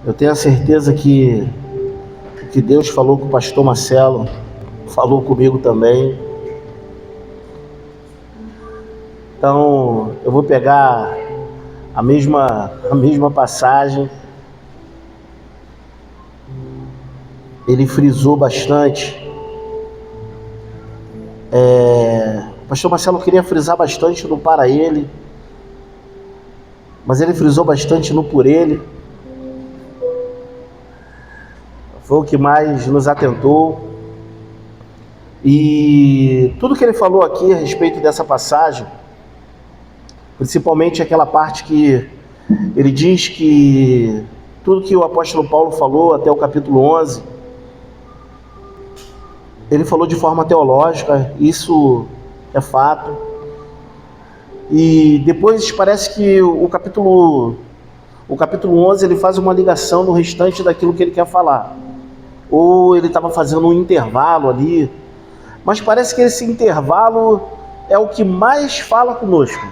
Eu tenho a certeza que Deus falou com o pastor Marcelo, falou comigo também. Então, eu vou pegar a mesma passagem. Ele frisou bastante. O pastor Marcelo queria frisar bastante no para ele, mas ele frisou bastante no por ele. Foi o que mais nos atentou. E tudo que ele falou aqui a respeito dessa passagem, principalmente aquela parte que ele diz que tudo que o apóstolo Paulo falou até o capítulo 11, ele falou de forma teológica, isso é fato. E depois parece que o capítulo 11 ele faz uma ligação no restante daquilo que ele quer falar. Ou ele estava fazendo um intervalo ali, mas parece que esse intervalo é o que mais fala conosco.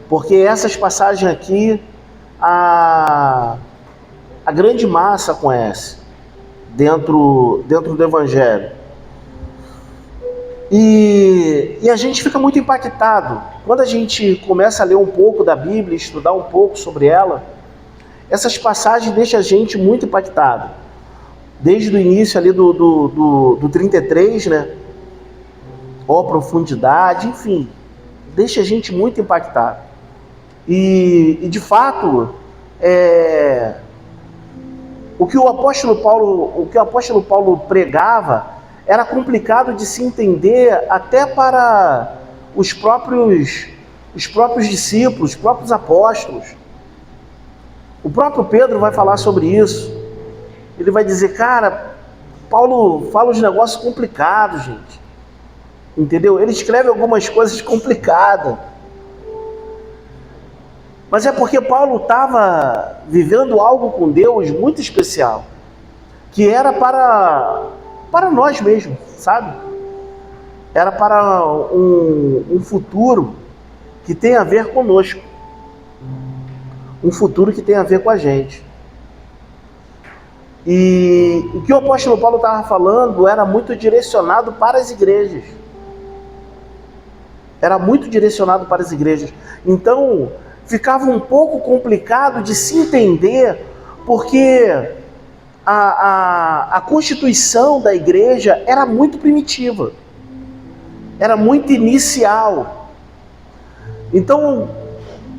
Porque essas passagens aqui, a grande massa conhece dentro do Evangelho. E a gente fica muito impactado. Quando a gente começa a ler um pouco da Bíblia, estudar um pouco sobre ela, essas passagens deixam a gente muito impactado. Desde o início ali do 33, né? Ó, profundidade, enfim, deixa a gente muito impactado. E de fato, o que o apóstolo Paulo pregava era complicado de se entender até para os próprios discípulos, os próprios apóstolos. O próprio Pedro vai falar sobre isso. Ele vai dizer, cara, Paulo fala uns negócios complicados, gente. Entendeu? Ele escreve algumas coisas complicadas. Mas é porque Paulo estava vivendo algo com Deus muito especial, que era para nós mesmos, sabe? Era para um futuro que tem a ver conosco. Um futuro que tem a ver com a gente. E o que o apóstolo Paulo estava falando era muito direcionado para as igrejas. Era muito direcionado para as igrejas. Então, ficava um pouco complicado de se entender, porque a constituição da igreja era muito primitiva. Era muito inicial. Então,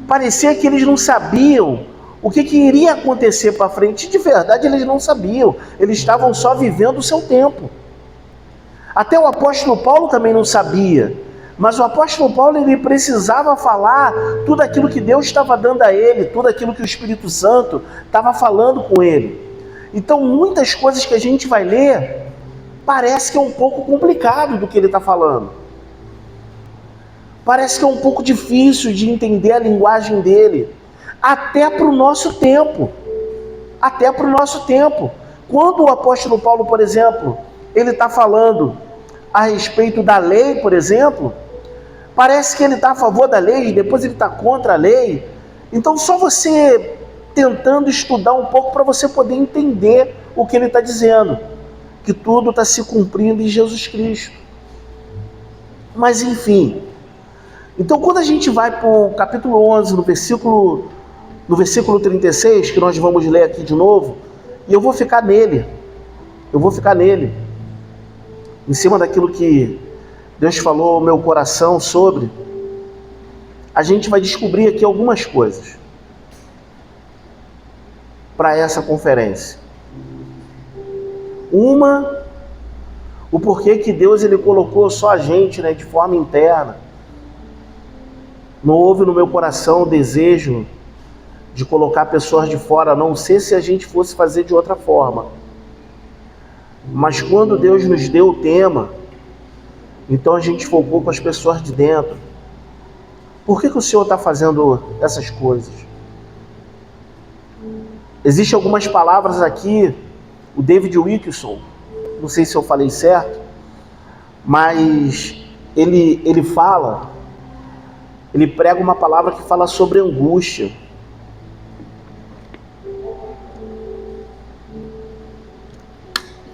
parecia que eles não sabiam o que iria acontecer para frente. De verdade, eles não sabiam. Eles estavam só vivendo o seu tempo. Até o apóstolo Paulo também não sabia. Mas o apóstolo Paulo, ele precisava falar tudo aquilo que Deus estava dando a ele, tudo aquilo que o Espírito Santo estava falando com ele. Então, muitas coisas que a gente vai ler, parece que é um pouco complicado do que ele está falando. Parece que é um pouco difícil de entender a linguagem dele. Até para o nosso tempo. Até para o nosso tempo. Quando o apóstolo Paulo, por exemplo, ele está falando a respeito da lei, por exemplo, parece que ele está a favor da lei, depois ele está contra a lei. Então, só você tentando estudar um pouco para você poder entender o que ele está dizendo. Que tudo está se cumprindo em Jesus Cristo. Mas, enfim. Então, quando a gente vai para o capítulo 11, no versículo 36, que nós vamos ler aqui de novo, e eu vou ficar nele. Em cima daquilo que Deus falou ao meu coração sobre, a gente vai descobrir aqui algumas coisas para essa conferência. Uma, o porquê que Deus ele colocou só a gente, né, de forma interna. Não houve no meu coração o desejo de colocar pessoas de fora, a não ser se a gente fosse fazer de outra forma. Mas quando Deus nos deu o tema, então a gente focou com as pessoas de dentro. Por que o Senhor está fazendo essas coisas? Existem algumas palavras aqui, o David Wilkerson, não sei se eu falei certo, mas ele prega uma palavra que fala sobre angústia.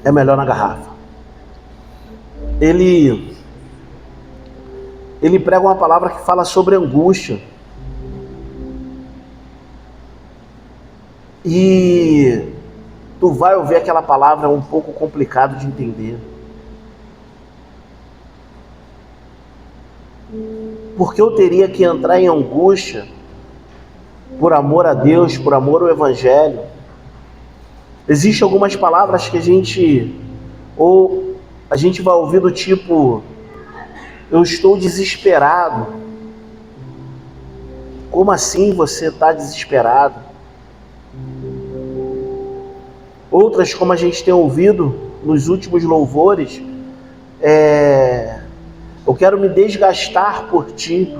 é melhor na garrafa. Ele prega uma palavra que fala sobre angústia. E tu vai ouvir aquela palavra um pouco complicado de entender. Porque eu teria que entrar em angústia por amor a Deus, por amor ao Evangelho? Existem algumas palavras que a gente vai ouvir do tipo: eu estou desesperado. Como assim você está desesperado? Outras, como a gente tem ouvido nos últimos louvores, eu quero me desgastar por ti.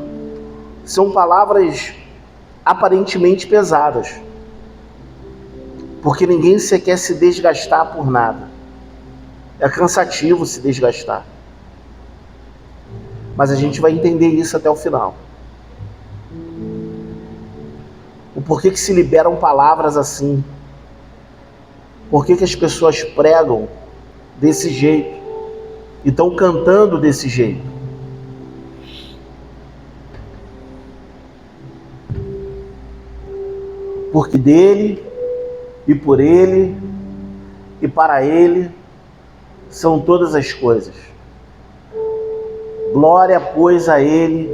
São palavras aparentemente pesadas, porque ninguém quer se desgastar por nada. É cansativo se desgastar. Mas a gente vai entender isso até o final. O porquê que se liberam palavras assim? Por que as pessoas pregam desse jeito e estão cantando desse jeito? Porque dele, e por ele, e para ele, são todas as coisas. Glória, pois, a ele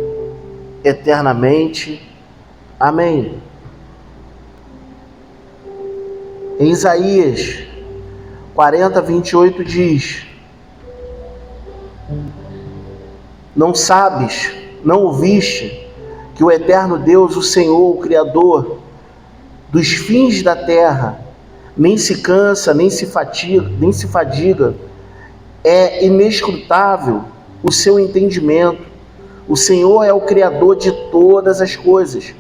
eternamente. Amém. Em Isaías 40, 28 diz: não sabes, não ouviste, que o eterno Deus, o Senhor, o Criador dos fins da terra, nem se cansa, nem se fadiga, é inescrutável o seu entendimento. O Senhor é o Criador de todas as coisas,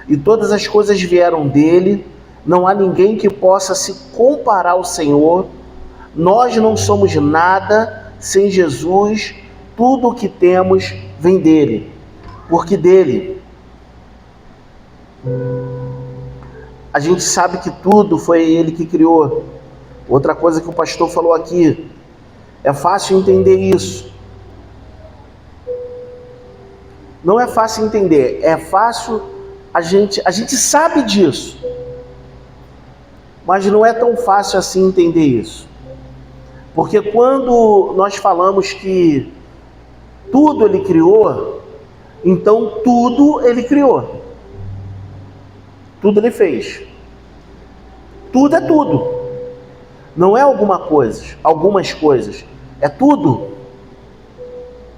e todas as coisas vieram dele. Não há ninguém que possa se comparar ao Senhor. Nós não somos nada sem Jesus. Tudo o que temos vem dele, porque dele a gente sabe que tudo foi ele que criou. Outra coisa que o pastor falou aqui, é fácil entender isso. Não é fácil entender, é fácil, a gente sabe disso, mas não é tão fácil assim entender isso. Porque quando nós falamos que tudo ele criou, então tudo ele criou. Tudo ele fez. Tudo é tudo. Não é algumas coisas. É tudo.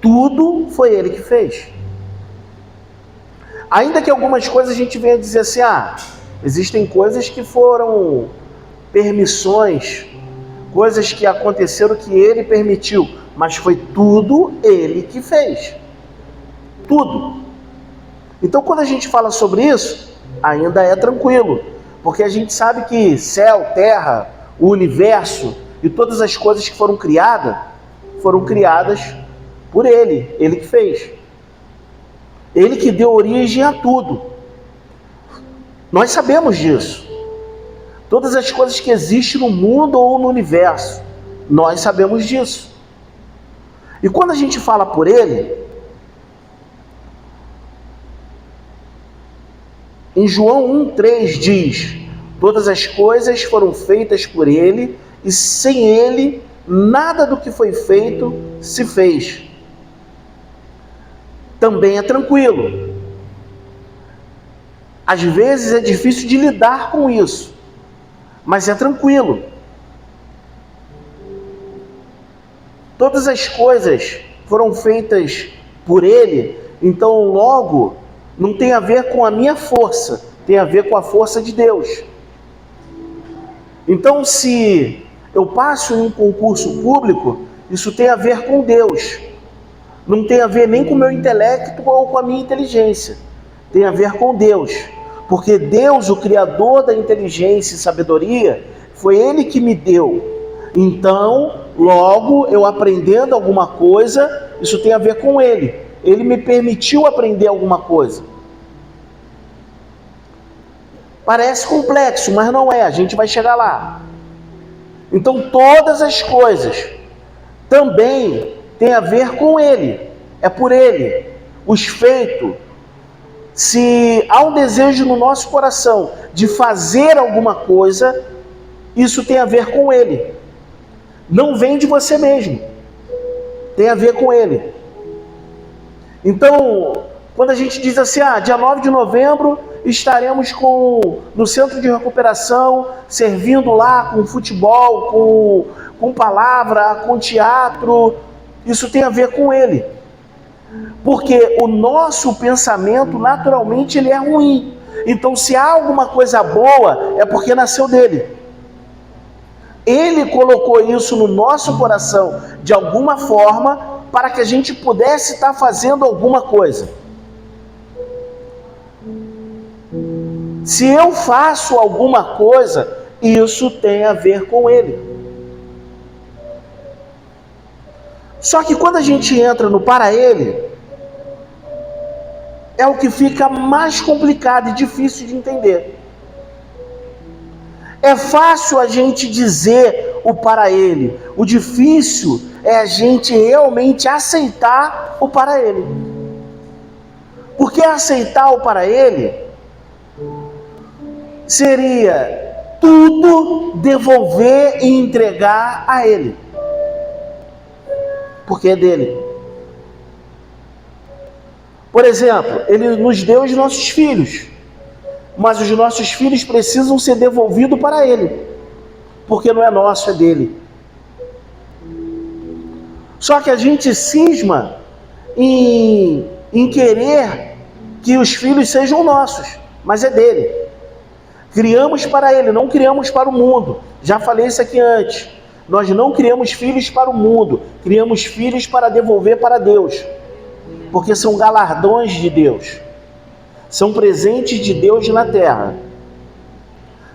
Tudo foi ele que fez. Ainda que algumas coisas a gente venha dizer assim, existem coisas que foram permissões, coisas que aconteceram que ele permitiu, mas foi tudo ele que fez. Tudo. Então quando a gente fala sobre isso, ainda é tranquilo, porque a gente sabe que céu, terra, o universo e todas as coisas que foram criadas por ele que fez. Ele que deu origem a tudo. Nós sabemos disso. Todas as coisas que existem no mundo ou no universo, nós sabemos disso. E quando a gente fala por ele, em João 1,3 diz: todas as coisas foram feitas por ele, e sem ele, nada do que foi feito se fez. Também é tranquilo. Às vezes é difícil de lidar com isso, mas é tranquilo. Todas as coisas foram feitas por ele, então logo não tem a ver com a minha força, tem a ver com a força de Deus. Então, se eu passo em um concurso público, isso tem a ver com Deus. Não tem a ver nem com o meu intelecto ou com a minha inteligência. Tem a ver com Deus. Porque Deus, o Criador da inteligência e sabedoria, foi Ele que me deu. Então, logo, eu aprendendo alguma coisa, isso tem a ver com Ele. Ele me permitiu aprender alguma coisa. Parece complexo, mas não é. A gente vai chegar lá. Então todas as coisas também têm a ver com Ele, é por Ele. Os feitos, se há um desejo no nosso coração de fazer alguma coisa, isso tem a ver com Ele. Não vem de você mesmo, tem a ver com Ele. Então, quando a gente diz assim, dia 9 de novembro estaremos no centro de recuperação, servindo lá com futebol, com palavra, com teatro, isso tem a ver com Ele. Porque o nosso pensamento, naturalmente, ele é ruim. Então, se há alguma coisa boa, é porque nasceu dele. Ele colocou isso no nosso coração, de alguma forma, para que a gente pudesse estar fazendo alguma coisa. Se eu faço alguma coisa, isso tem a ver com Ele. Só que quando a gente entra no para Ele, é o que fica mais complicado e difícil de entender. É fácil a gente dizer o para Ele. O difícil é a gente realmente aceitar o para Ele. Porque aceitar o para Ele seria tudo devolver e entregar a Ele. Porque é dele. Por exemplo, Ele nos deu os nossos filhos. Mas os nossos filhos precisam ser devolvidos para Ele. Porque não é nosso, é dele. Só que a gente cisma em querer que os filhos sejam nossos. Mas é dele. Criamos para Ele, não criamos para o mundo. Já falei isso aqui antes. Nós não criamos filhos para o mundo. Criamos filhos para devolver para Deus. Porque são galardões de Deus. São presentes de Deus na terra.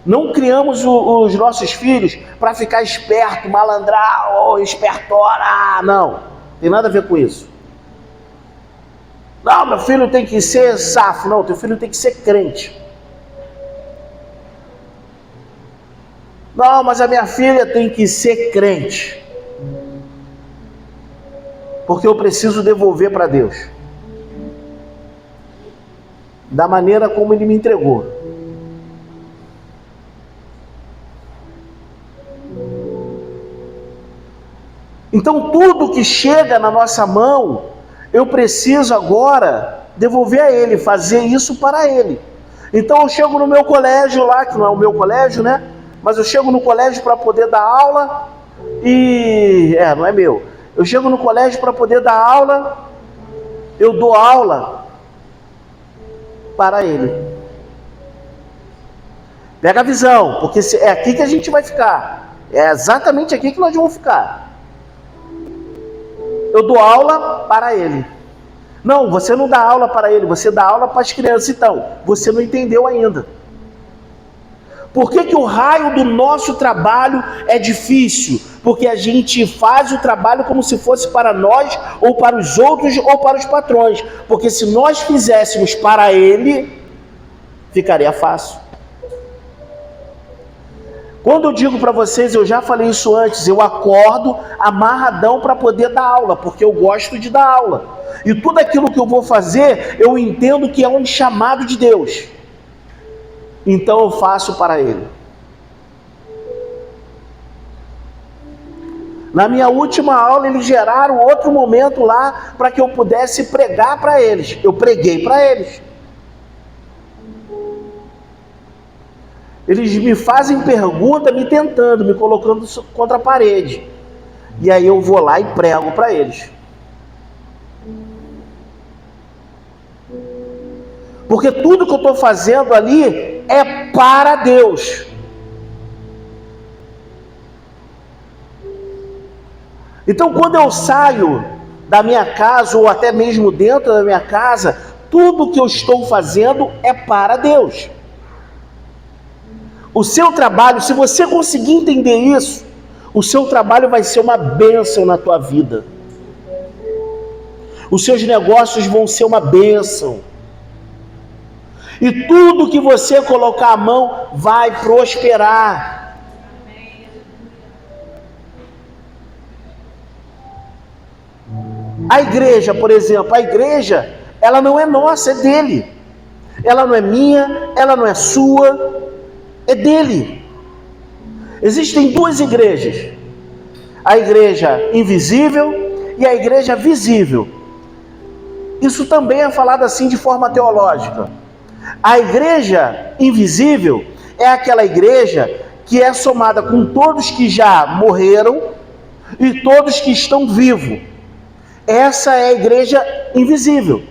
Não criamos os nossos filhos para ficar esperto, malandrar, espertora. Não, tem nada a ver com isso. Não, meu filho tem que ser safo. Não, teu filho tem que ser crente. Não, mas a minha filha tem que ser crente. Porque eu preciso devolver para Deus. Da maneira como Ele me entregou. Então tudo que chega na nossa mão, eu preciso agora devolver a Ele, fazer isso para Ele. Então eu chego no meu colégio lá, que não é o meu colégio, né? Mas eu chego no colégio para poder dar aula e... não é meu. Eu chego no colégio para poder dar aula, eu dou aula para Ele. Pega a visão, porque é aqui que a gente vai ficar. É exatamente aqui que nós vamos ficar. Eu dou aula para Ele. Não, você não dá aula para Ele, você dá aula para as crianças. Então, você não entendeu ainda. Por que o raio do nosso trabalho é difícil? Porque a gente faz o trabalho como se fosse para nós, ou para os outros, ou para os patrões. Porque se nós fizéssemos para Ele, ficaria fácil. Quando eu digo para vocês, eu já falei isso antes, eu acordo amarradão para poder dar aula, porque eu gosto de dar aula. E tudo aquilo que eu vou fazer, eu entendo que é um chamado de Deus. Então eu faço para Ele. Na minha última aula, eles geraram outro momento lá para que eu pudesse pregar para eles. Eu preguei para eles. Eles me fazem pergunta, me tentando, me colocando contra a parede. E aí eu vou lá e prego para eles. Porque tudo que eu estou fazendo ali é para Deus. Então quando eu saio da minha casa, ou até mesmo dentro da minha casa, tudo que eu estou fazendo é para Deus. O seu trabalho, se você conseguir entender isso, o seu trabalho vai ser uma bênção na tua vida. Os seus negócios vão ser uma bênção. E tudo que você colocar a mão vai prosperar. A igreja, por exemplo, a igreja, ela não é nossa, é dele. Ela não é minha, ela não é sua, é dele. Existem duas igrejas: a igreja invisível e a igreja visível. Isso também é falado assim de forma teológica. A igreja invisível é aquela igreja que é somada com todos que já morreram e todos que estão vivos. Essa é a igreja invisível.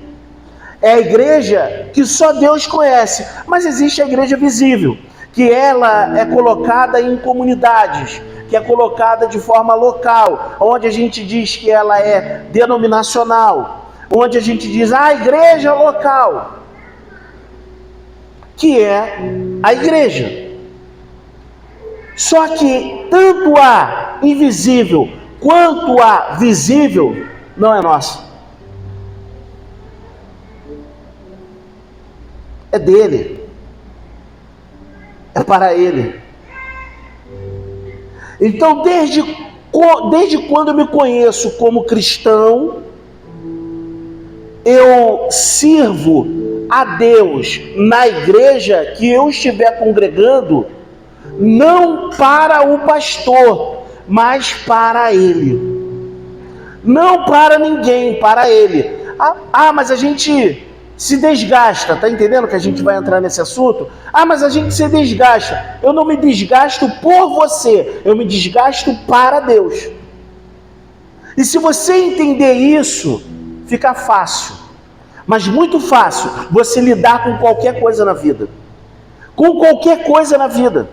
É a igreja que só Deus conhece. Mas existe a igreja visível, que ela é colocada em comunidades, que é colocada de forma local, onde a gente diz que ela é denominacional, onde a gente diz a igreja local, que é a igreja. Só que tanto a invisível quanto a visível não é nossa. É dele. É para ele. Então, desde quando eu me conheço como cristão, eu sirvo a Deus na igreja que eu estiver congregando, não para o pastor, mas para ele. Não para ninguém, para ele. Mas a gente se desgasta, tá entendendo que a gente vai entrar nesse assunto? Mas a gente se desgasta. Eu não me desgasto por você, eu me desgasto para Deus. E se você entender isso, fica fácil, mas muito fácil, você lidar com qualquer coisa na vida. Com qualquer coisa na vida.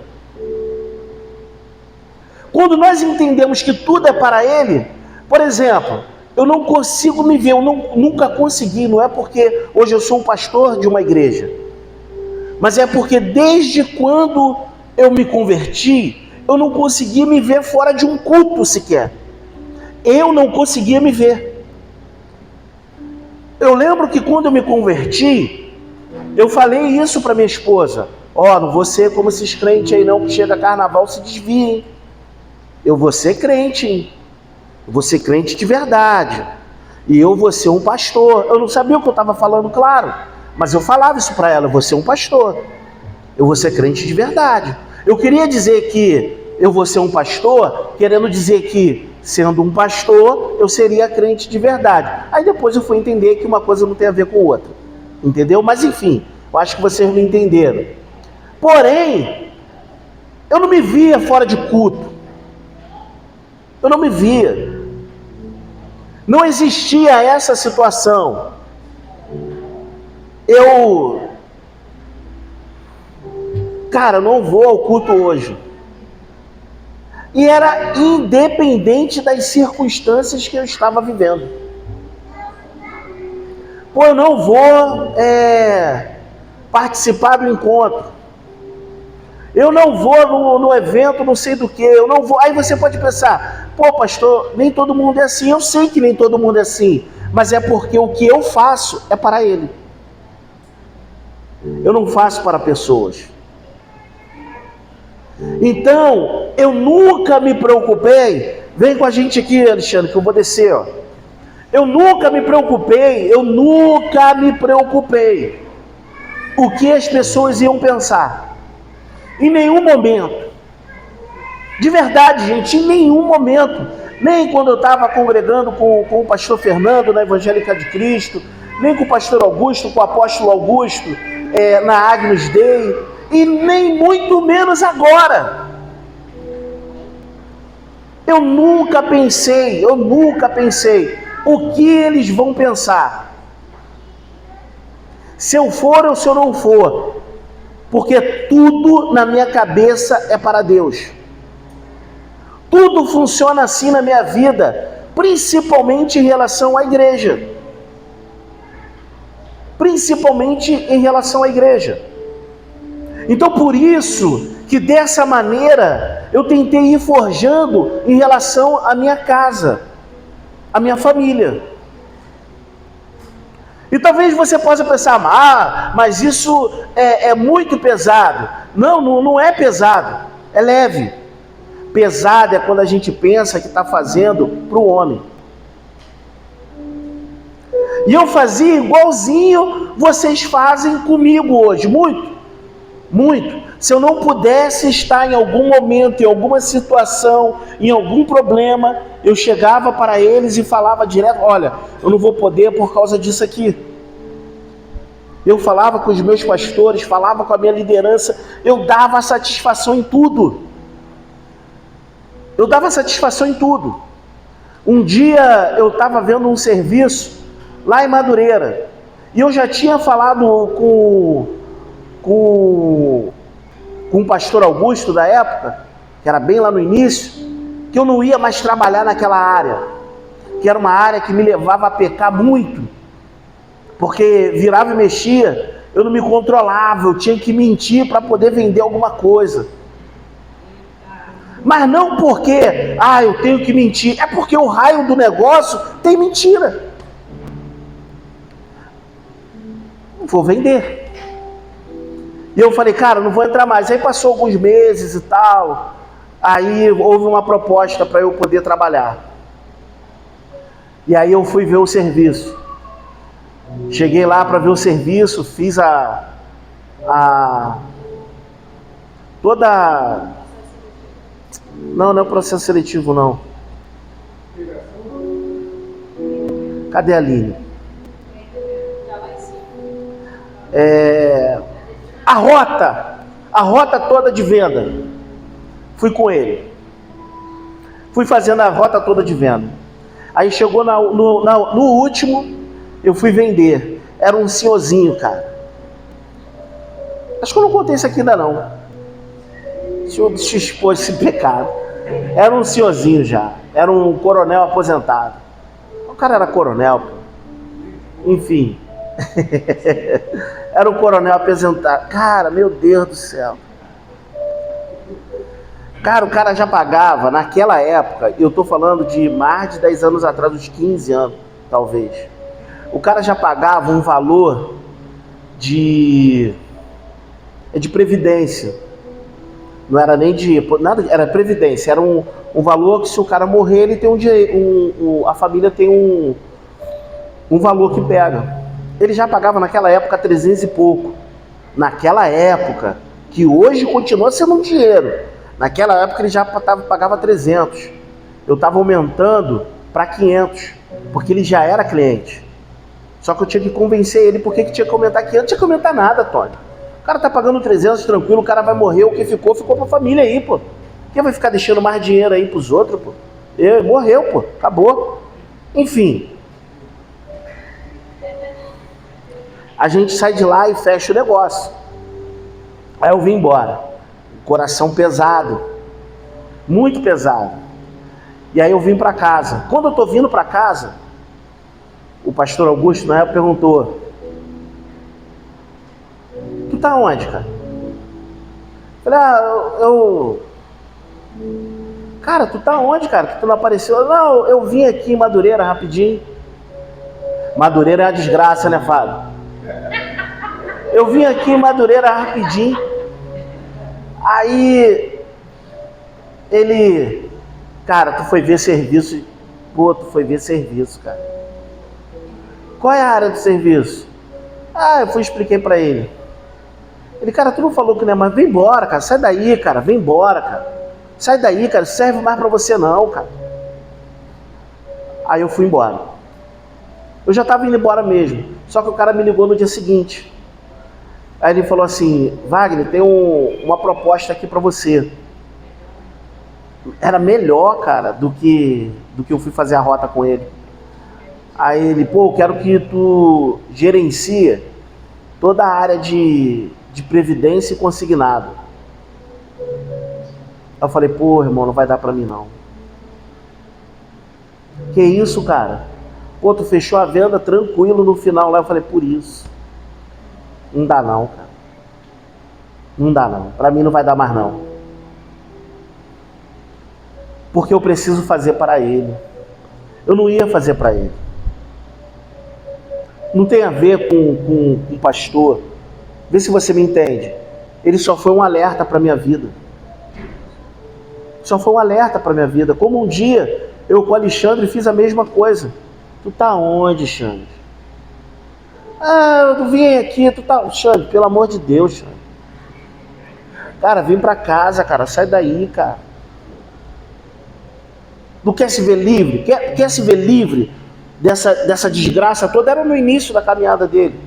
Quando nós entendemos que tudo é para Ele, por exemplo, eu não consigo me ver, eu nunca consegui, não é porque hoje eu sou um pastor de uma igreja, mas é porque desde quando eu me converti, eu não consegui me ver fora de um culto sequer. Eu não conseguia me ver. Eu lembro que quando eu me converti, eu falei isso para minha esposa: não vou ser como esses crentes aí não, que chega carnaval se desviem. Eu vou ser crente, hein? Eu vou ser crente de verdade. E eu vou ser um pastor. Eu não sabia o que eu estava falando, claro, mas eu falava isso para ela: eu vou ser um pastor. Eu vou ser crente de verdade. Eu queria dizer que eu vou ser um pastor, querendo dizer que, sendo um pastor, eu seria crente de verdade. Aí depois eu fui entender que uma coisa não tem a ver com outra. Entendeu? Mas enfim, eu acho que vocês me entenderam. Porém, eu não me via fora de culto. Eu não me via. Não existia essa situação. Eu não vou ao culto hoje. E era independente das circunstâncias que eu estava vivendo. Eu não vou participar do encontro. Eu não vou no evento, não sei do que, eu não vou. Aí você pode pensar: pastor, nem todo mundo é assim. Eu sei que nem todo mundo é assim, mas é porque o que eu faço é para Ele. Eu não faço para pessoas. Então, eu nunca me preocupei. Vem com a gente aqui, Alexandre, que eu vou descer, ó. Eu nunca me preocupei o que as pessoas iam pensar. Em nenhum momento. De verdade, gente, em nenhum momento. Nem quando eu estava congregando com o pastor Fernando na Evangélica de Cristo, nem com o pastor Augusto, com o apóstolo Augusto, na Agnus Dei, e nem muito menos agora. Eu nunca pensei o que eles vão pensar. Se eu for ou se eu não for. Porque tudo na minha cabeça é para Deus. Tudo funciona assim na minha vida, principalmente em relação à igreja. Principalmente em relação à igreja. Então, por isso que dessa maneira eu tentei ir forjando em relação à minha casa, à minha família. E talvez você possa pensar: mas isso é muito pesado. Não é pesado, é leve. Pesado é quando a gente pensa que está fazendo para o homem. E eu fazia igualzinho vocês fazem comigo hoje, muito, muito. Se eu não pudesse estar em algum momento, em alguma situação, em algum problema, eu chegava para eles e falava direto: olha, eu não vou poder por causa disso aqui. Eu falava com os meus pastores, falava com a minha liderança, eu dava satisfação em tudo. Eu dava satisfação em tudo. Um dia eu estava vendo um serviço lá em Madureira, e eu já tinha falado com o pastor Augusto da época, que era bem lá no início, que eu não ia mais trabalhar naquela área, que era uma área que me levava a pecar muito, porque virava e mexia, eu não me controlava, eu tinha que mentir para poder vender alguma coisa. Mas não porque, eu tenho que mentir, é porque o raio do negócio tem mentira. Vou vender. E eu falei: cara, não vou entrar mais. Aí passou alguns meses e tal, aí houve uma proposta para eu poder trabalhar. E aí eu fui ver o serviço. Cheguei lá para ver o serviço, fiz toda... Não é o processo seletivo, não. Cadê a Aline? A rota toda de venda. Fui com ele. Fui fazendo a rota toda de venda. Aí chegou no último, eu fui vender. Era um senhorzinho, cara. Acho que eu não contei isso aqui ainda não. Deixa eu expor esse pecado. Era um senhorzinho já. Era um coronel aposentado. O cara era coronel, pô. Enfim. Era um coronel aposentado. Cara, meu Deus do céu. Cara, o cara já pagava, naquela época, eu tô falando de mais de 10 anos atrás, uns 15 anos, talvez. O cara já pagava um valor de previdência. Não era nem de nada, era previdência. Era um valor que, se o cara morrer, ele tem a família tem um valor que pega. Ele já pagava naquela época 300 e pouco. Naquela época, que hoje continua sendo um dinheiro. Naquela época ele já pagava 300. Eu estava aumentando para 500, porque ele já era cliente. Só que eu tinha que convencer ele porque que tinha que aumentar 500. Não tinha que aumentar nada, Tony. O cara tá pagando 300 tranquilo, o cara vai morrer, o que ficou pra família aí, pô. Quem vai ficar deixando mais dinheiro aí pros outros, pô? Morreu, pô, acabou. Enfim. A gente sai de lá e fecha o negócio. Aí eu vim embora. Coração pesado. Muito pesado. E aí eu vim pra casa. Quando eu tô vindo pra casa, o pastor Augusto na época perguntou: tu tá onde, cara? Falei: cara, tu tá onde, cara? Que tu não apareceu? Não, eu vim aqui em Madureira rapidinho. Madureira é uma desgraça, né, Fábio? Eu vim aqui em Madureira rapidinho. Aí ele: cara, tu foi ver serviço. Pô, tu foi ver serviço, cara. Qual é a área do serviço? Eu expliquei pra ele. Ele: cara, tu não falou que não é mais? Vem embora, cara, sai daí, cara, vem embora, cara. Sai daí, cara, serve mais pra você não, cara. Aí eu fui embora. Eu já tava indo embora mesmo, só que o cara me ligou no dia seguinte. Aí ele falou assim: Wagner, tem uma proposta aqui pra você. Era melhor, cara, do que eu fui fazer a rota com ele. Aí ele: pô, eu quero que tu gerencia toda a área de previdência e consignado. Eu falei: pô, irmão, não vai dar pra mim não. Que isso, cara? Pô, tu fechou a venda tranquilo no final lá. Eu falei: por isso. Não dá não, cara. Não dá não. Pra mim não vai dar mais não. Porque eu preciso fazer para ele. Eu não ia fazer para ele. Não tem a ver com o pastor. Vê se você me entende. Ele só foi um alerta para minha vida. Só foi um alerta para minha vida. Como um dia eu com o Alexandre fiz a mesma coisa. Tu tá onde, Alexandre? Eu vim aqui, tu tá... Xande, pelo amor de Deus, Xande. Cara, vem pra casa, cara, sai daí, cara. Não quer se ver livre? Quer se ver livre dessa desgraça toda? Era no início da caminhada dele.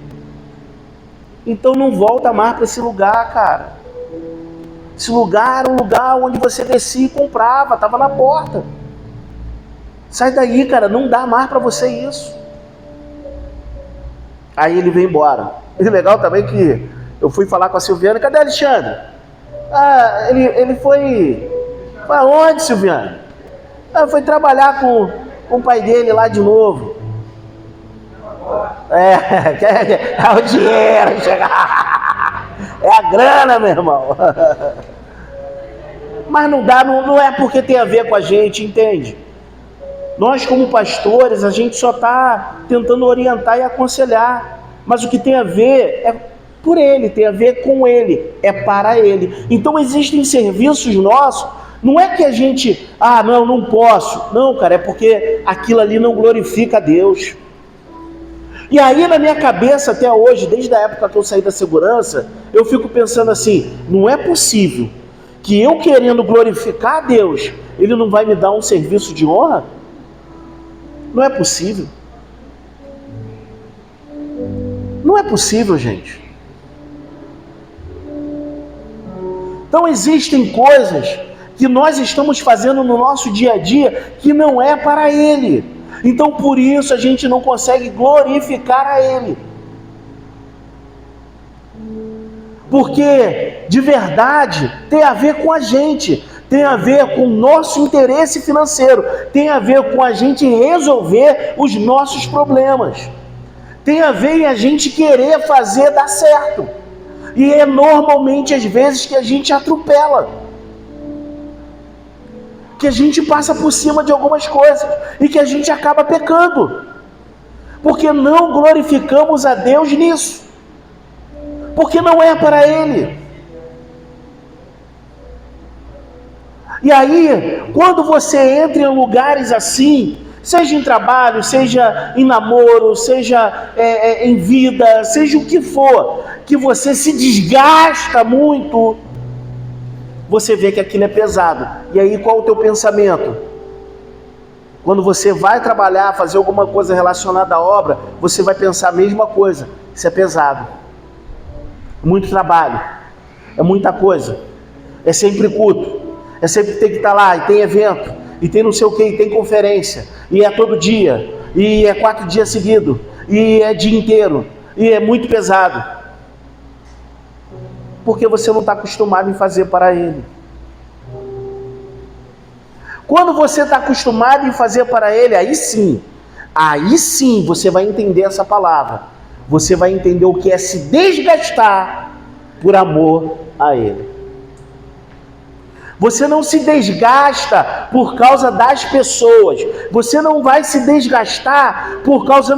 Então não volta mais para esse lugar, cara. Esse lugar era um lugar onde você descia e comprava, estava na porta. Sai daí, cara, não dá mais para você isso. Aí ele veio embora. E legal também que eu fui falar com a Silviana. Cadê Alexandre? Ele foi... Pra onde, Silviana? Foi trabalhar com o pai dele lá de novo. É o dinheiro chegar. É a grana, meu irmão. Mas não dá, não é porque tem a ver com a gente, entende? Nós como pastores, a gente só está tentando orientar e aconselhar. Mas o que tem a ver é por ele, tem a ver com ele, é para ele. Então existem serviços nossos, não é que a gente, não posso. Não, cara, é porque aquilo ali não glorifica a Deus. E aí na minha cabeça até hoje, desde a época que eu saí da segurança, eu fico pensando assim, não é possível que eu querendo glorificar a Deus, Ele não vai me dar um serviço de honra? Não é possível. Não é possível, gente. Então existem coisas que nós estamos fazendo no nosso dia a dia que não é para Ele. Então por isso a gente não consegue glorificar a Ele. Porque de verdade tem a ver com a gente, tem a ver com o nosso interesse financeiro, tem a ver com a gente resolver os nossos problemas, tem a ver em a gente querer fazer dar certo. E é normalmente às vezes que a gente atropela, que a gente passa por cima de algumas coisas e que a gente acaba pecando, porque não glorificamos a Deus nisso, porque não é para Ele. E aí, quando você entra em lugares assim, seja em trabalho, seja em namoro, seja em vida, seja o que for, que você se desgasta muito, você vê que aquilo é pesado. E aí qual o teu pensamento? Quando você vai trabalhar, fazer alguma coisa relacionada à obra, você vai pensar a mesma coisa. Isso é pesado. Muito trabalho. É muita coisa. É sempre culto. É sempre ter que estar lá, e tem evento, e tem não sei o que, e tem conferência, e é todo dia, e é 4 dias seguidos, e é dia inteiro, e é muito pesado. Porque você não está acostumado em fazer para Ele. Quando você está acostumado em fazer para Ele, aí sim você vai entender essa palavra. Você vai entender o que é se desgastar por amor a Ele. Você não se desgasta por causa das pessoas. Você não vai se desgastar por causa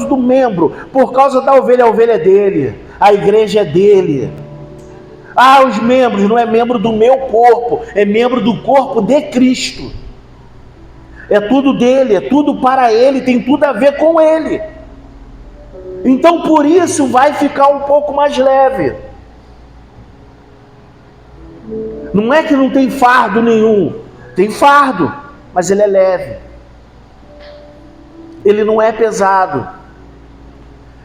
do membro, por causa da ovelha. A ovelha é dele, a igreja é dele. Os membros, não é membro do meu corpo, é membro do corpo de Cristo. É tudo dele, é tudo para ele, tem tudo a ver com ele. Então por isso vai ficar um pouco mais leve. Não é que não tem fardo nenhum, tem fardo, mas ele é leve. Ele não é pesado.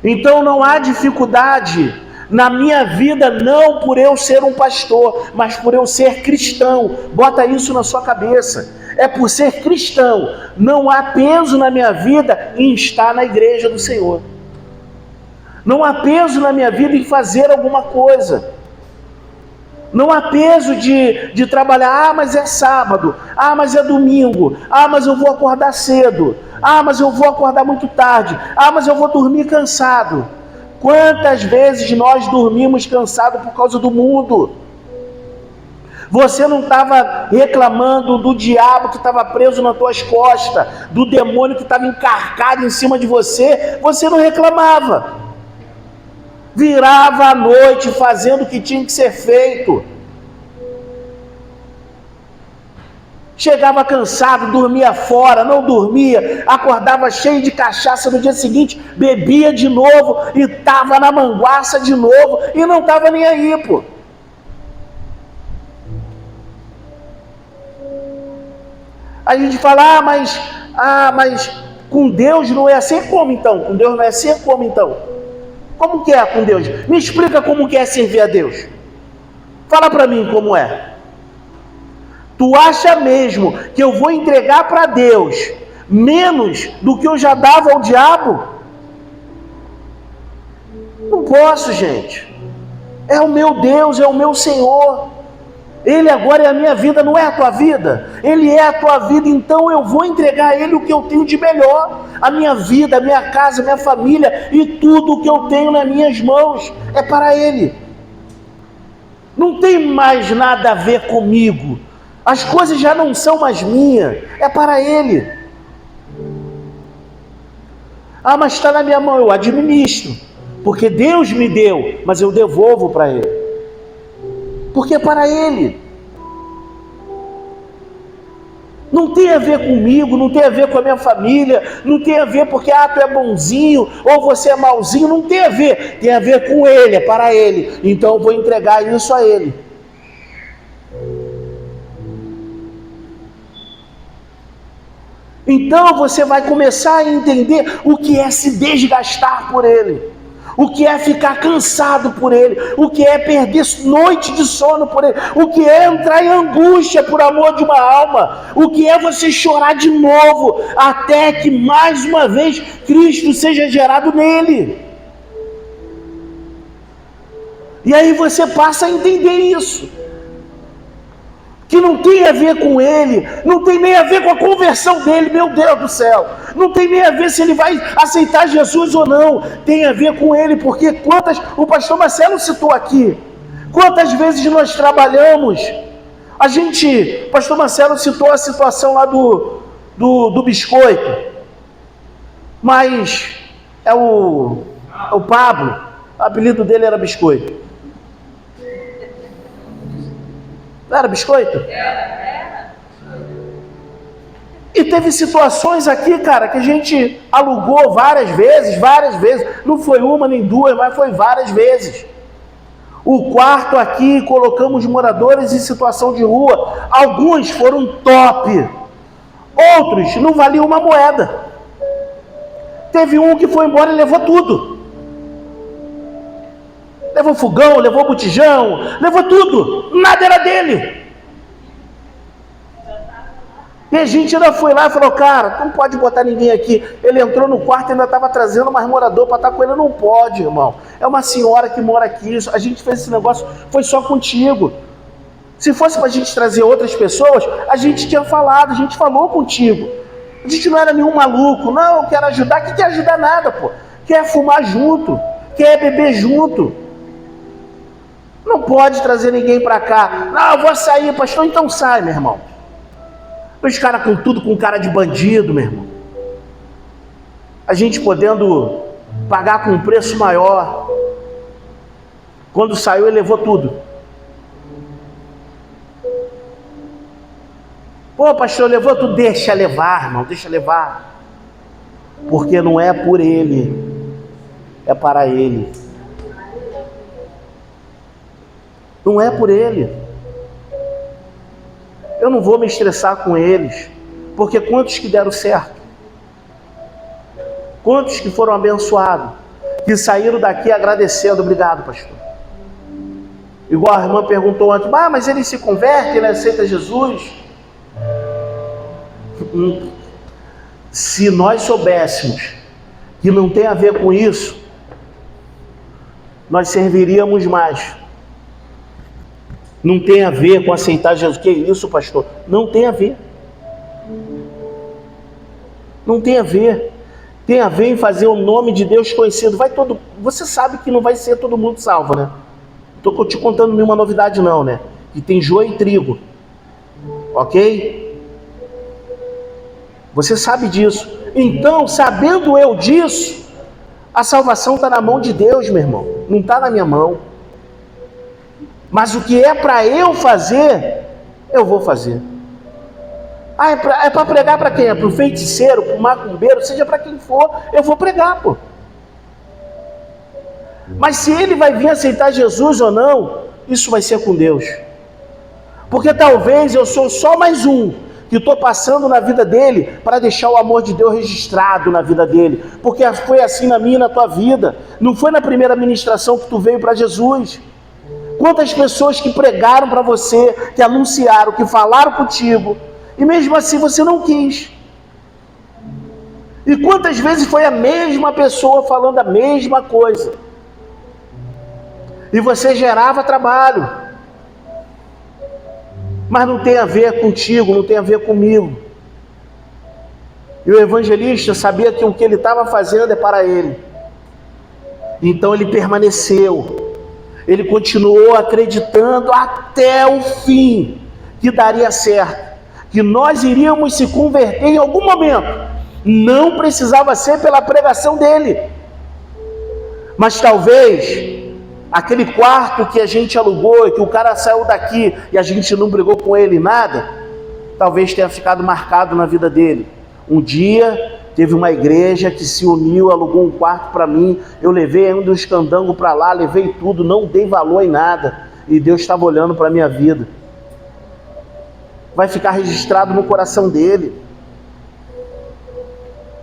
Então não há dificuldade na minha vida, não por eu ser um pastor, mas por eu ser cristão. Bota isso na sua cabeça. É por ser cristão. Não há peso na minha vida em estar na igreja do Senhor. Não há peso na minha vida em fazer alguma coisa. Não há peso de trabalhar, mas é sábado, mas é domingo, mas eu vou acordar cedo, mas eu vou acordar muito tarde, mas eu vou dormir cansado. Quantas vezes nós dormimos cansados por causa do mundo? Você não estava reclamando do diabo que estava preso nas tuas costas, do demônio que estava encarcado em cima de você, você não reclamava. Virava à noite fazendo o que tinha que ser feito. Chegava cansado, dormia fora, não dormia, acordava cheio de cachaça no dia seguinte, bebia de novo e estava na manguaça de novo e não estava nem aí, pô. A gente fala, mas com Deus não é assim. Como então? Com Deus não é assim? Como então? Como que é com Deus? Me explica como que é servir a Deus. Fala para mim como é. Tu acha mesmo que eu vou entregar para Deus menos do que eu já dava ao diabo? Não posso, gente. É o meu Deus, é o meu Senhor. Ele agora é a minha vida, não é a tua vida. Ele é a tua vida, então eu vou entregar a Ele o que eu tenho de melhor. A minha vida, a minha casa, a minha família e tudo o que eu tenho nas minhas mãos é para Ele. Não tem mais nada a ver comigo. As coisas já não são mais minhas, é para Ele. Ah, mas está na minha mão, eu administro. Porque Deus me deu, mas eu devolvo para Ele. Porque é para Ele. Não tem a ver comigo, não tem a ver com a minha família, não tem a ver porque tu é bonzinho ou você é malzinho, não tem a ver com Ele, é para Ele. Então eu vou entregar isso a Ele. Então você vai começar a entender o que é se desgastar por Ele, o que é ficar cansado por Ele, o que é perder noite de sono por Ele, o que é entrar em angústia por amor de uma alma, o que é você chorar de novo, até que mais uma vez Cristo seja gerado nele. E aí você passa a entender isso. Que não tem a ver com ele, não tem nem a ver com a conversão dele, meu Deus do céu, não tem nem a ver se ele vai aceitar Jesus ou não, tem a ver com ele, porque o pastor Marcelo citou aqui, quantas vezes nós trabalhamos, o pastor Marcelo citou a situação lá do biscoito, mas é o Pablo, o apelido dele era biscoito. Não era biscoito? Era. E teve situações aqui, cara, que a gente alugou várias vezes. Não foi uma nem duas, mas foi várias vezes. O quarto aqui, colocamos moradores em situação de rua. Alguns foram top. Outros não valiam uma moeda. Teve um que foi embora e levou tudo. Levou fogão, levou botijão, levou tudo. Nada era dele. E a gente ainda foi lá e falou, cara, não pode botar ninguém aqui. Ele entrou no quarto e ainda estava trazendo mais morador para estar com ele. Não pode, irmão. É uma senhora que mora aqui. A gente fez esse negócio, foi só contigo. Se fosse para a gente trazer outras pessoas, a gente tinha falado, a gente falou contigo. A gente não era nenhum maluco. Não, eu quero ajudar. Que quer ajudar nada, pô. Quer fumar junto, quer beber junto. Não pode trazer ninguém para cá. Não, eu vou sair, pastor, então sai, meu irmão. Os caras com tudo, com cara de bandido, meu irmão. A gente podendo pagar com um preço maior. Quando saiu, ele levou tudo. Pô, pastor, levou tudo. Deixa levar, irmão, deixa levar. Porque não é por ele, é para ele. Não é por ele. Eu não vou me estressar com eles, porque quantos que deram certo? Quantos que foram abençoados, que saíram daqui agradecendo, obrigado, pastor. Igual a irmã perguntou antes, mas ele se converte, ele aceita Jesus? Se nós soubéssemos que não tem a ver com isso, nós serviríamos mais. Não tem a ver com aceitar Jesus. Que isso, pastor? Não tem a ver. Não tem a ver. Tem a ver em fazer o nome de Deus conhecido. Você sabe que não vai ser todo mundo salvo, né? Não estou te contando nenhuma novidade não, né? Que tem joio e trigo. Ok? Você sabe disso. Então, sabendo eu disso, a salvação está na mão de Deus, meu irmão. Não está na minha mão. Mas o que é para eu fazer, eu vou fazer. Ah, é para pregar para quem? É para o feiticeiro, para o macumbeiro, seja para quem for, eu vou pregar, pô. Mas se ele vai vir aceitar Jesus ou não, isso vai ser com Deus. Porque talvez eu sou só mais um que estou passando na vida dele para deixar o amor de Deus registrado na vida dele. Porque foi assim na minha e na tua vida. Não foi na primeira ministração que tu veio para Jesus. Quantas pessoas que pregaram para você, que anunciaram, que falaram contigo, e mesmo assim você não quis. E quantas vezes foi a mesma pessoa falando a mesma coisa. E você gerava trabalho. Mas não tem a ver contigo, não tem a ver comigo. E o evangelista sabia que o que ele estava fazendo é para ele. Então ele permaneceu. Ele continuou acreditando até o fim que daria certo, que nós iríamos se converter em algum momento. Não precisava ser pela pregação dele, mas talvez aquele quarto que a gente alugou e que o cara saiu daqui e a gente não brigou com ele nada, talvez tenha ficado marcado na vida dele. Um dia teve uma igreja que se uniu, alugou um quarto para mim, eu levei um dos candangos para lá, levei tudo, não dei valor em nada, e Deus estava olhando para a minha vida. Vai ficar registrado no coração dele.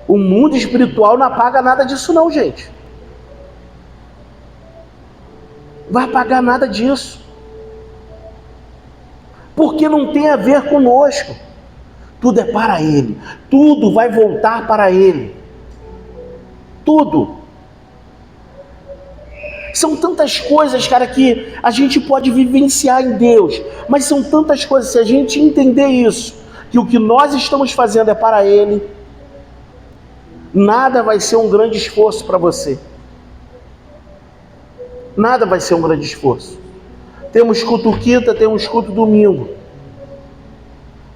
O mundo espiritual não apaga nada disso não, gente. Vai apagar nada disso. Porque não tem a ver conosco. Tudo é para ele. Tudo vai voltar para ele. Tudo. São tantas coisas, cara, que a gente pode vivenciar em Deus. Mas são tantas coisas, se a gente entender isso, que o que nós estamos fazendo é para ele, nada vai ser um grande esforço para você. Nada vai ser um grande esforço. Temos culto quinta, temos culto domingo.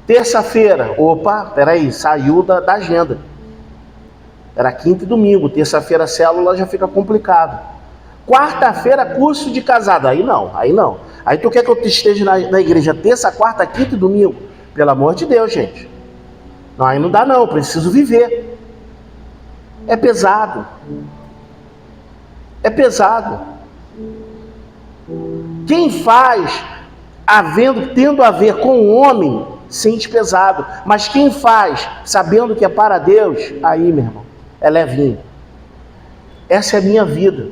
Terça-feira, opa, peraí, saiu da agenda. Era quinta e domingo, terça-feira célula já fica complicado. Quarta-feira curso de casado, aí não. Aí tu quer que eu esteja na igreja terça, quarta, quinta e domingo? Pelo amor de Deus, gente. Não, aí não dá não, eu preciso viver. É pesado. É pesado. Quem faz tendo a ver com o homem, sente pesado. Mas quem faz sabendo que é para Deus, aí, meu irmão, é levinho. Essa é a minha vida.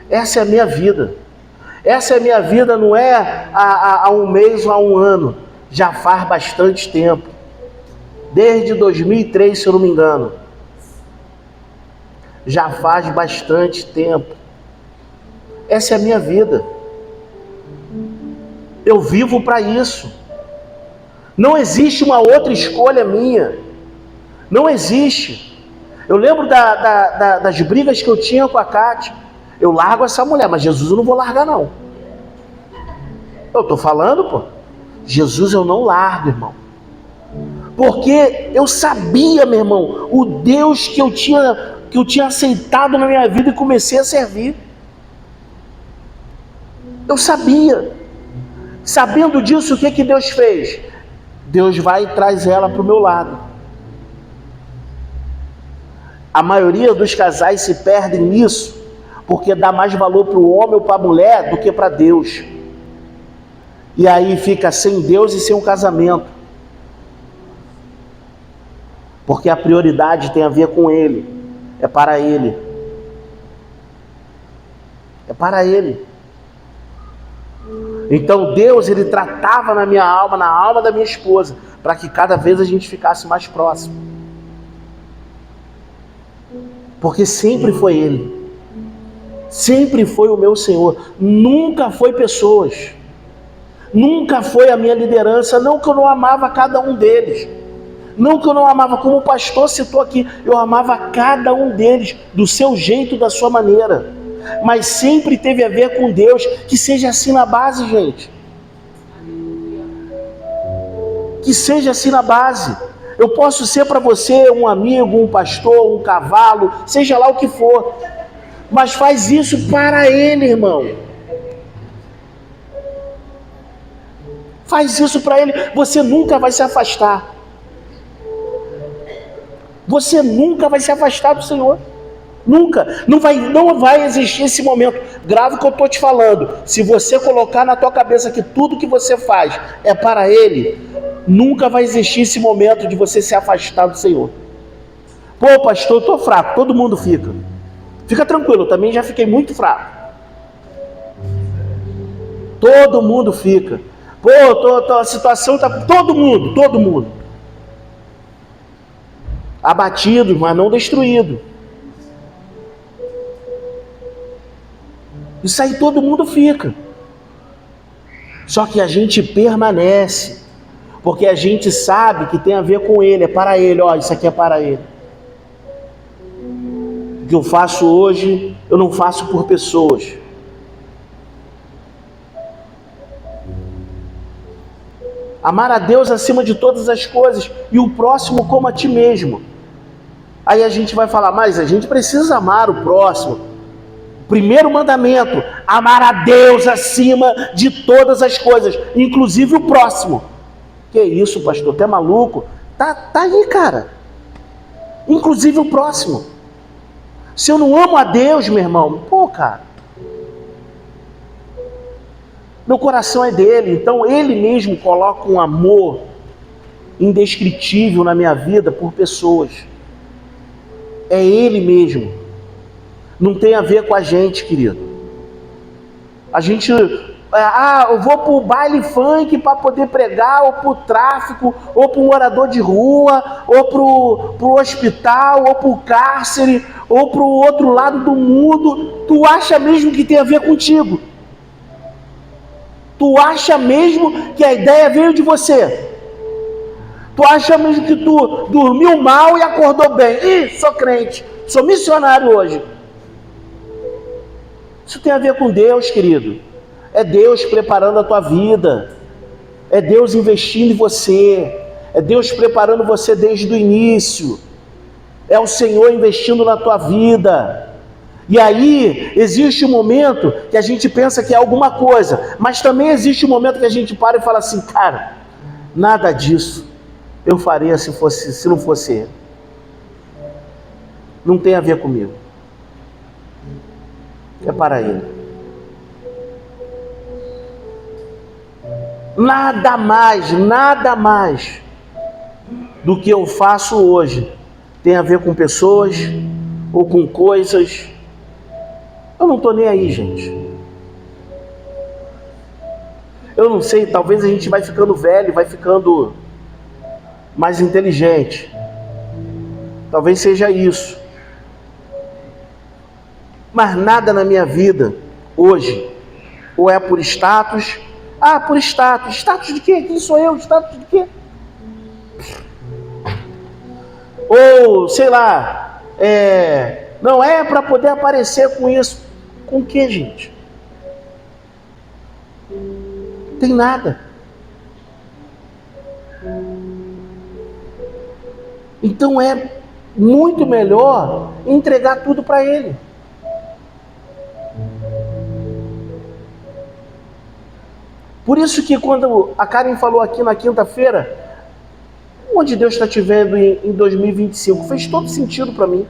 Essa é a minha vida. Essa é a minha vida, não é há um mês ou há um ano. Já faz bastante tempo. Desde 2003, se eu não me engano. Já faz bastante tempo. Essa é a minha vida. Eu vivo para isso. Não existe uma outra escolha minha. Não existe. Eu lembro das brigas que eu tinha com a Cátia. Eu largo essa mulher, mas Jesus eu não vou largar não. Eu estou falando, pô. Jesus eu não largo, irmão. Porque eu sabia, meu irmão, o Deus que eu tinha aceitado na minha vida e comecei a servir. Eu sabia. Sabendo disso, o que Deus fez? Deus vai e traz ela para o meu lado. A maioria dos casais se perdem nisso, porque dá mais valor para o homem ou para a mulher do que para Deus. E aí fica sem Deus e sem um casamento. Porque a prioridade tem a ver com Ele. É para Ele. É para Ele. Então Deus, Ele tratava na minha alma, na alma da minha esposa, para que cada vez a gente ficasse mais próximo. Porque sempre foi Ele. Sempre foi o meu Senhor. Nunca foi pessoas. Nunca foi a minha liderança. Não que eu não amava cada um deles. Não que eu não amava, como o pastor citou aqui, eu amava cada um deles, do seu jeito, da sua maneira. Mas sempre teve a ver com Deus. Que seja assim na base, gente. Que seja assim na base. Eu posso ser para você um amigo, um pastor, um cavalo, seja lá o que for. Mas faz isso para Ele, irmão. Faz isso para Ele, você nunca vai se afastar. Você nunca vai se afastar do Senhor. Nunca. Não vai existir esse momento. Grave o que eu estou te falando. Se você colocar na tua cabeça que tudo que você faz é para Ele, nunca vai existir esse momento de você se afastar do Senhor. Pô, pastor, eu estou fraco. Todo mundo fica. Fica tranquilo, eu também já fiquei muito fraco. Todo mundo fica. Pô, a situação está... Todo mundo. Abatido, mas não destruído. Isso aí todo mundo fica. Só que a gente permanece. Porque a gente sabe que tem a ver com Ele, é para Ele. Ó, isso aqui é para Ele. O que eu faço hoje, eu não faço por pessoas. Amar a Deus acima de todas as coisas e o próximo como a ti mesmo. Aí a gente vai falar, mas a gente precisa amar o próximo. Primeiro mandamento, amar a Deus acima de todas as coisas, inclusive o próximo. Que isso, pastor, tu é maluco? Tá aí, cara. Inclusive o próximo. Se eu não amo a Deus, meu irmão, pô, cara. Meu coração é dele, então ele mesmo coloca um amor indescritível na minha vida por pessoas. É ele mesmo. Não tem a ver com a gente, querido. A gente... eu vou pro baile funk para poder pregar, ou pro tráfico, ou pro morador de rua, ou pro hospital, ou pro cárcere, ou pro outro lado do mundo. Tu acha mesmo que tem a ver contigo? Tu acha mesmo que a ideia veio de você? Tu acha mesmo que tu dormiu mal e acordou bem? Ih, sou crente, sou missionário hoje. Isso tem a ver com Deus, querido. É Deus preparando a tua vida. É Deus investindo em você. É Deus preparando você desde o início. É o Senhor investindo na tua vida. E aí, existe um momento que a gente pensa que é alguma coisa, mas também existe um momento que a gente para e fala assim, cara, nada disso eu faria se não fosse Ele. Não tem a ver comigo. É para Ele. Nada mais do que eu faço hoje tem a ver com pessoas ou com coisas. Eu não estou nem aí, gente. Eu não sei, talvez a gente vai ficando velho, vai ficando mais inteligente. Talvez seja isso. Mas nada na minha vida, hoje, ou é por status. Por status. Status de quê? Quem sou eu? Status de quê? Ou, sei lá, não é para poder aparecer com isso. Com o que, gente? Não tem nada. Então é muito melhor entregar tudo para Ele. Por isso que quando a Karen falou aqui na quinta-feira, onde Deus está te vendo em 2025, fez todo sentido para mim.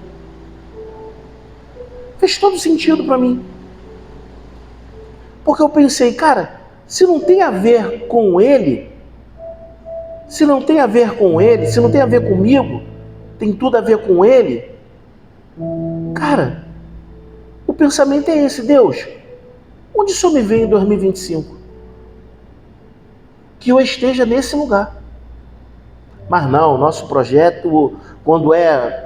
Fez todo sentido para mim. Porque eu pensei, cara, se não tem a ver com Ele, se não tem a ver comigo, tem tudo a ver com Ele, cara, o pensamento é esse, Deus, onde o Senhor me vê em 2025? Que eu esteja nesse lugar. Mas não, nosso projeto, quando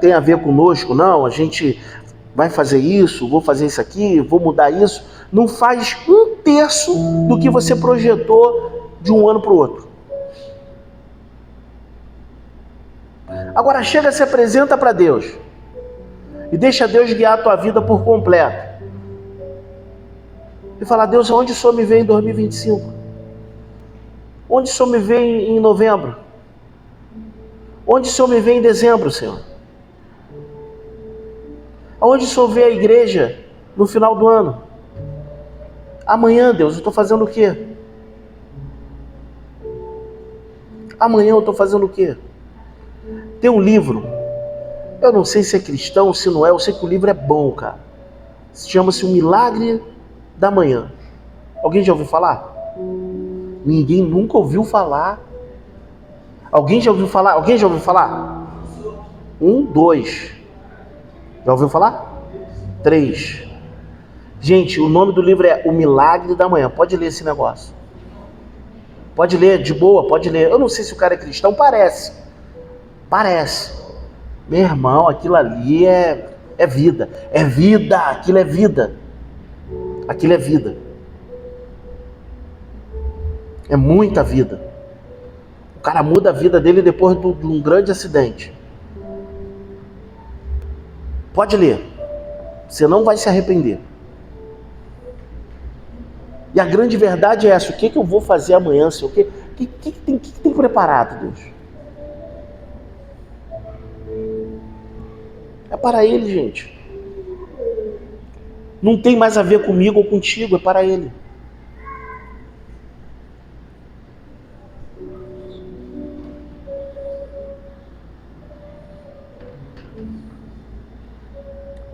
tem a ver conosco, não, a gente vai fazer isso, vou fazer isso aqui, vou mudar isso, não faz 1/3 do que você projetou de um ano para o outro. Agora chega, se apresenta para Deus e deixa Deus guiar a tua vida por completo. E fala, Deus, onde o Senhor me vê em 2025? Onde o Senhor me vê em novembro? Onde o Senhor me vê em dezembro, Senhor? Aonde o Senhor vê a igreja no final do ano? Amanhã, Deus, eu estou fazendo o quê? Amanhã eu estou fazendo o quê? Tem um livro, eu não sei se é cristão, se não é, eu sei que o livro é bom, cara. Chama-se O Milagre da Manhã. Alguém já ouviu falar? Ninguém nunca ouviu falar. Alguém já ouviu falar? Alguém já ouviu falar? 1, 2. Já ouviu falar? 3. Gente, o nome do livro é O Milagre da Manhã. Pode ler esse negócio. Pode ler, de boa, pode ler. Eu não sei se o cara é cristão, parece. Parece. Meu irmão, aquilo ali é vida. É vida, aquilo é vida. Aquilo é vida. É muita vida. O cara muda a vida dele depois de um grande acidente. Pode ler. Você não vai se arrepender. E a grande verdade é essa. O que eu vou fazer amanhã? O que tem preparado, Deus? É para Ele, gente. Não tem mais a ver comigo ou contigo, é para Ele.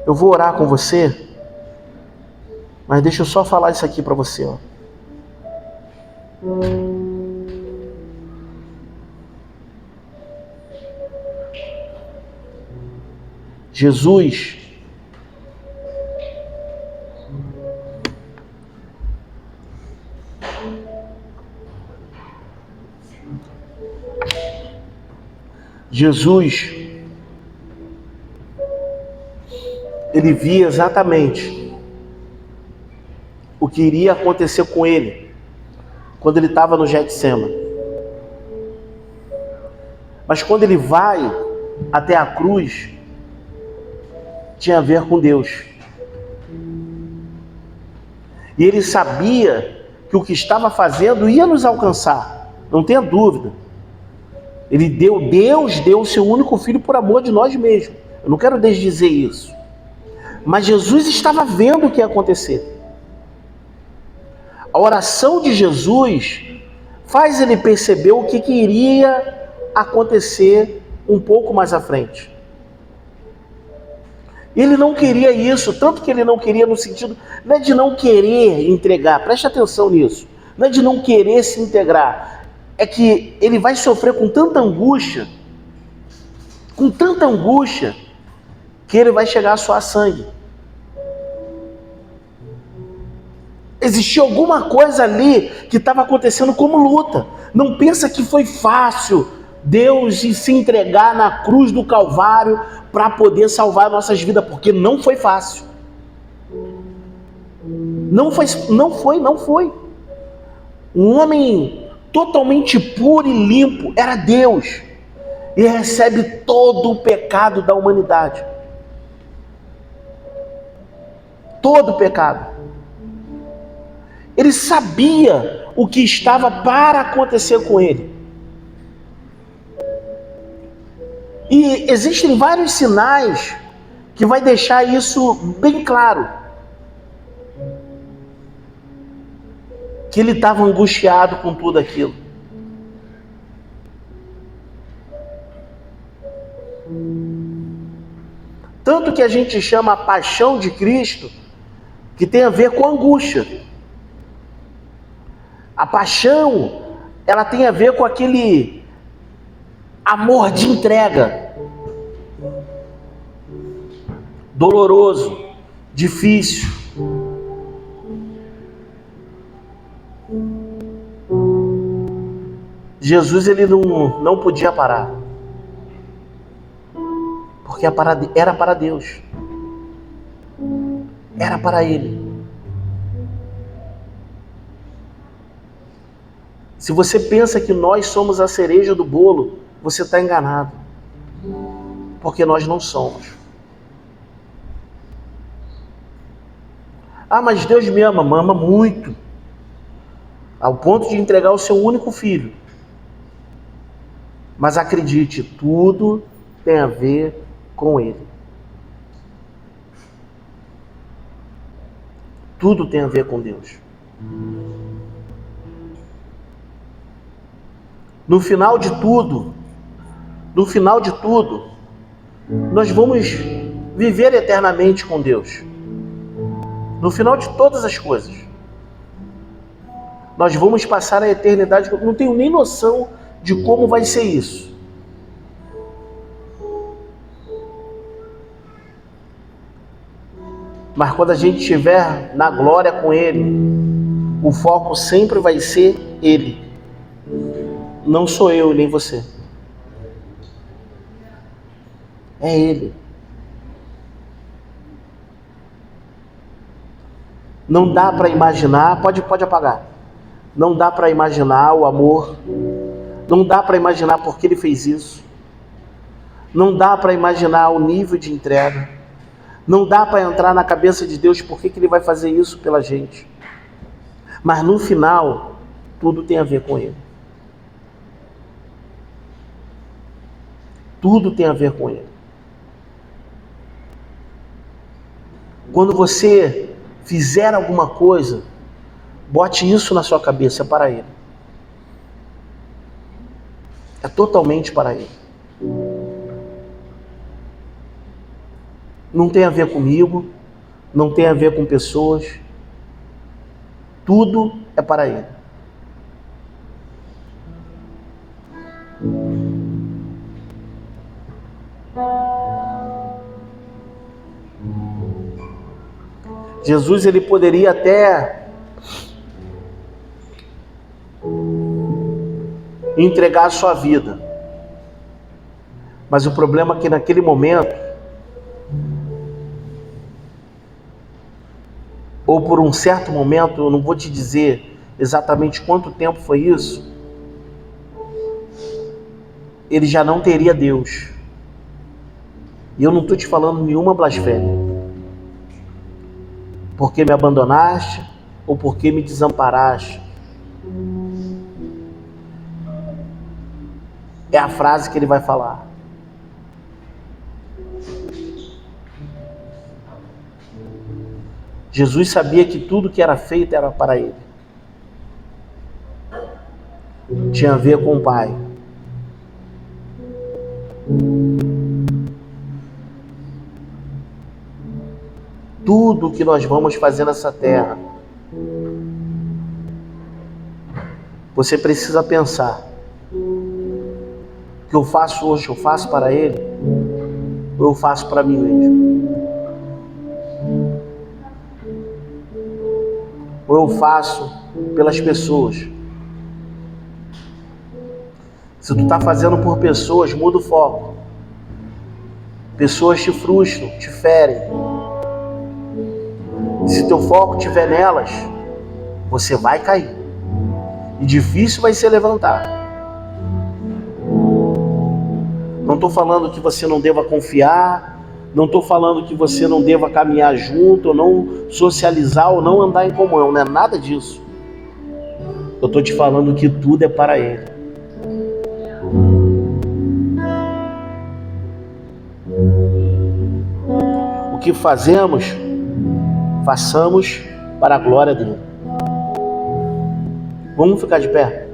Eu vou orar com você, mas deixa eu só falar isso aqui para você, ó. Jesus ele via exatamente o que iria acontecer com ele quando ele estava no Getsêmani. Mas quando ele vai até a cruz, tinha a ver com Deus. E ele sabia que o que estava fazendo ia nos alcançar, não tenha dúvida. Deus deu o seu único filho por amor de nós mesmos. Eu não quero desdizer isso. Mas Jesus estava vendo o que ia acontecer. A oração de Jesus faz ele perceber o que iria acontecer um pouco mais à frente. Ele não queria isso, tanto que ele não queria no sentido, não é de não querer entregar, preste atenção nisso, não é de não querer se integrar, é que ele vai sofrer com tanta angústia, que ele vai chegar a suar sangue. Existia alguma coisa ali que estava acontecendo como luta. Não pensa que foi fácil Deus se entregar na cruz do Calvário para poder salvar nossas vidas, porque não foi fácil. Não foi. Um homem totalmente puro e limpo era Deus e recebe todo o pecado da humanidade. Todo o pecado. Ele sabia o que estava para acontecer com ele. E existem vários sinais que vai deixar isso bem claro. Que ele estava angustiado com tudo aquilo. Tanto que a gente chama a paixão de Cristo, que tem a ver com angústia. A paixão, ela tem a ver com aquele amor de entrega. Doloroso, difícil. Jesus, ele não podia parar. Porque era para Deus. Era para Ele. Se você pensa que nós somos a cereja do bolo, você está enganado. Porque nós não somos. Ah, mas Deus me ama muito. Ao ponto de entregar o seu único filho. Mas acredite, tudo tem a ver com Ele. Tudo tem a ver com Deus. No final de tudo, nós vamos viver eternamente com Deus. No final de todas as coisas, nós vamos passar a eternidade. Não tenho nem noção de como vai ser isso. Mas quando a gente estiver na glória com Ele, o foco sempre vai ser Ele. Não sou eu nem você. É Ele. Não dá para imaginar, pode apagar. Não dá para imaginar o amor. Não dá para imaginar por que Ele fez isso. Não dá para imaginar o nível de entrega. Não dá para entrar na cabeça de Deus por que Ele vai fazer isso pela gente. Mas no final, tudo tem a ver com Ele. Tudo tem a ver com Ele. Quando você fizer alguma coisa, bote isso na sua cabeça, é para Ele. É totalmente para Ele. Não tem a ver comigo, não tem a ver com pessoas. Tudo é para Ele. Jesus, ele poderia até entregar a sua vida. Mas o problema é que naquele momento, ou por um certo momento, eu não vou te dizer exatamente quanto tempo foi isso, ele já não teria Deus. E eu não estou te falando nenhuma blasfêmia. Porque me abandonaste ou porque me desamparaste. É a frase que ele vai falar. Jesus sabia que tudo que era feito era para Ele. Tinha a ver com o Pai. Tudo que nós vamos fazer nessa terra, você precisa pensar: o que eu faço hoje, eu faço para Ele ou eu faço para mim mesmo? Ou eu faço pelas pessoas? Se tu está fazendo por pessoas, muda o foco. Pessoas te frustram, te ferem. Se teu foco estiver nelas, você vai cair. E difícil vai ser levantar. Não estou falando que você não deva confiar, não estou falando que você não deva caminhar junto, ou não socializar, ou não andar em comunhão, não é nada disso. Eu estou te falando que tudo é para Ele. O que fazemos, façamos para a glória dele. Vamos ficar de pé?